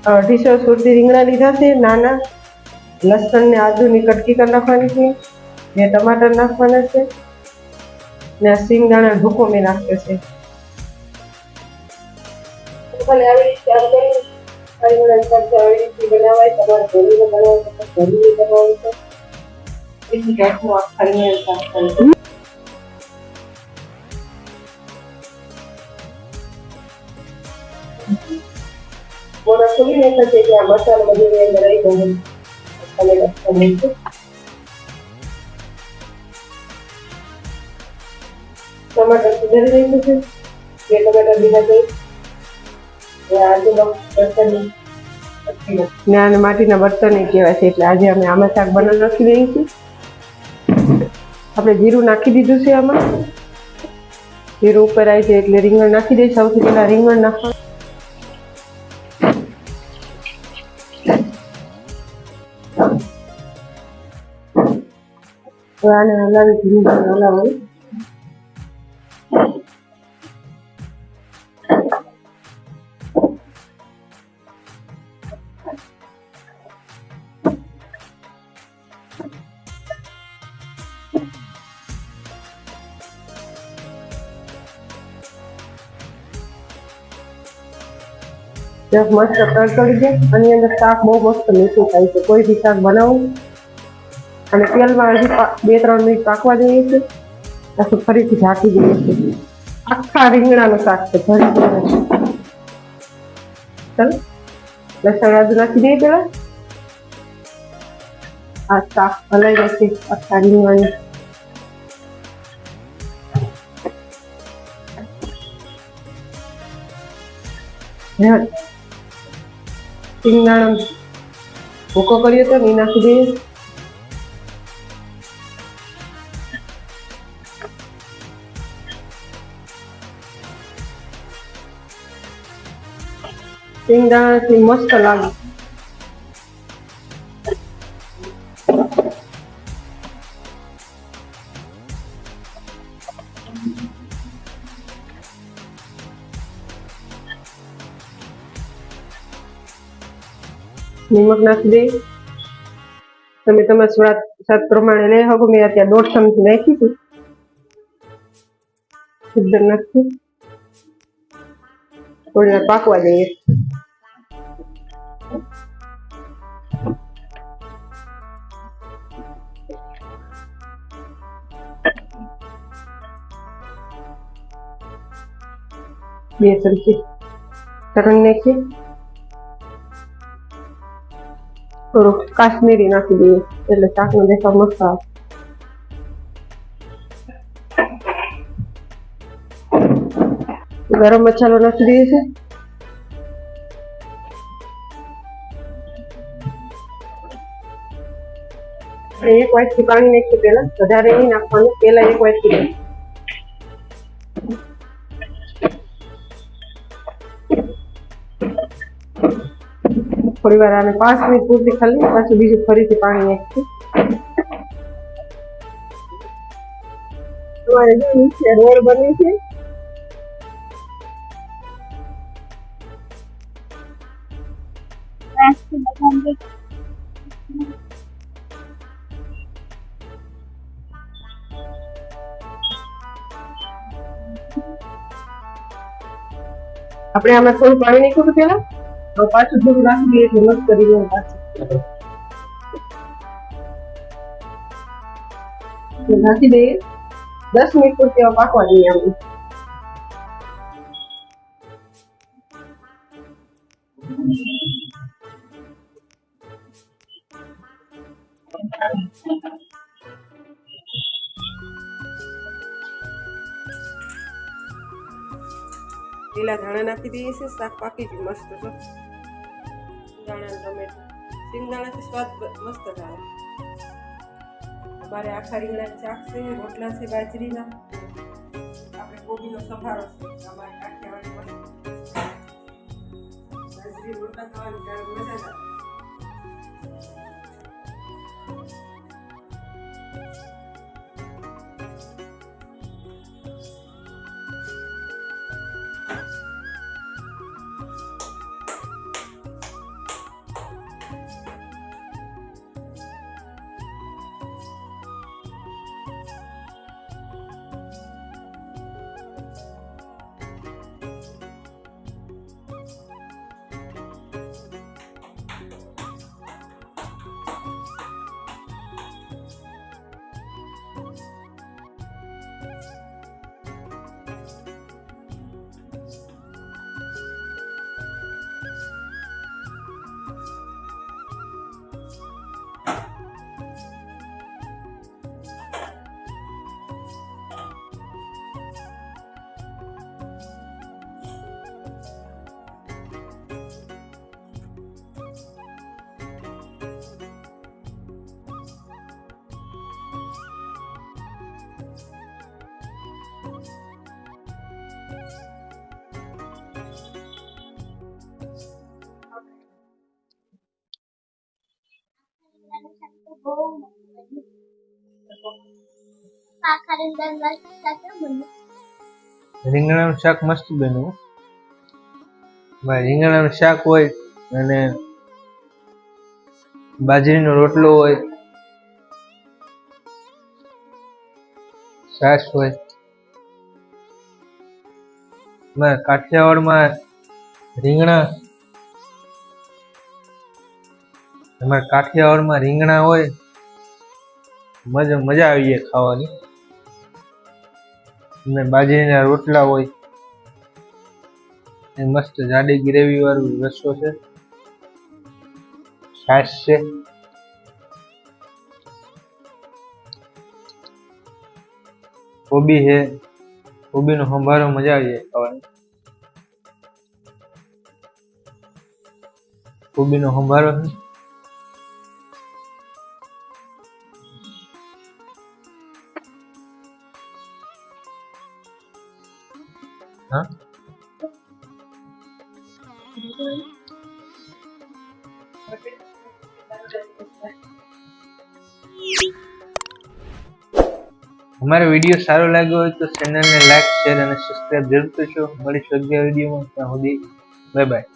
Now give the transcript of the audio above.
250 સુરતી રીંગણા લીધા છે નાના, લસણ ને આદુની કટકી કરી નાખવાની છે, ને ટમાટર નાખવાના છે, ને સિંગદાણા ભૂકો મેં નાખ્યો છે. આવી રીતે બનાવાય. તમારે ઘરેલું બનાવવું તો ઘરેલું બનાવવું છે. એટલી જાતનું આખા રીંગણા શાક થાય. મોડા ખોલી નાખ્યા છે કે આ મસાલો બધું અંદર આવી ગયો. ટમાટર સુધારી નાખ્યું છે. 2 ટમાટર લીધા છે. આને માટીના બર્તન કહેવાય છે, એટલે આજે અમે આમાં શાક બનાવી નાખી દઈએ છીએ. આપણે જીરું નાખી દીધું છે. આમાં જીરું ઉપર આવી જાય એટલે રીંગણ નાખી દઈએ. સૌથી પહેલા રીંગણ નાખવાનું. આને હલાવી હલાવવાનું. મસ્ત તડતડી જાય. આની અંદર શાક બહુ મસ્ત મીઠું થાય છે. કોઈ બી શાક બનાવવું અને તેલમાં હજી 2-3 મિનિટ પાકવા દઈએ છીએ. પછી ફરીથી ઢાંકી દઈએ છીએ. આખા રીંગણાનું શાક છે. ચાલો લસણ આદુ નાખી દઈએ પેલા. આ શાક હલાઈ જશે આખા રીંગણાની. સિંગદાણા ભૂકો કર્યો તો એ નાખી દઈએ. સિંગદાણાથી મસ્ત લાગે. નિમક નાખી દઈએ. તમે તમારા સ્વાદ પ્રમાણે લઈ શકો. મેં અત્યારે 1.5 ચમચી નાખી હતી. એકદમ નાખી થોડી વાર પાકવા દઈએ. બે ચમચી ચટણી નાખી. થોડુંક કાશ્મીરી નાખી દઈએ એટલે શાકનો દેખાવ મસ્ત આવે. ગરમ મસાલો નાખી દઈએ છે. એક વાટકી પાણી નાખી. પેલા વધારે નહીં નાખવાનું. પેલા 1 વાટકી. થોડી વાર આને 5 મિનિટ પૂરતી ખાલી. પાછું બીજું ફરીથી પાણી નાખીશું. તમારે જો નીચે રોલ બને છે. આપણે આમાં થોડું પાણી નાખ્યું હતું પેલા. હવે પાછું થોડું નાખી દઈએ એટલે મસ્ત કરી દઈએ. પાછું નાખી દઈએ. 10 મિનિટ પૂરતી પાકવા દઈએ. આમ લીલા ધાણા નાખી દઈએ છીએ. શાક પાકી ગયું મસ્ત છે. દાણા ટમેટું સિંગદાણાથી સ્વાદ મસ્ત થાય. અમારે આખા રીંગણા શાક છે, રોટલા છે બાજરીના, આપણે કોબીનો સંભારો છે. અમારે કાઠિયાવાડી બાજરી રોટલા ખાવાની ત્યારે મજા આવે. રીંગણાનું શાક મસ્ત બન્યું. રીંગણાનું શાક હોય અને બાજરીનો રોટલો હોય, છાશ હોય. કાઠિયાવાડમાં રીંગણા હોય, મજા આવી જાય ખાવાની. અને બાજરીના રોટલા હોય, એ મસ્ત જાડી ગ્રેવી વાળું રસો છે, છાશ છે. કોબી છે, કોબીનો સંભારો મજા આવી જાય ખાવાની. કોબીનો સંભારો છે. હા, અમારો વિડીયો સારો લાગ્યો હોય તો ચેનલને લાઈક, શેર અને સબસ્ક્રાઇબ જરૂર કરજો. મળીશું અગિયાર વિડીયોમાં. ત્યાં સુધી બાય બાય.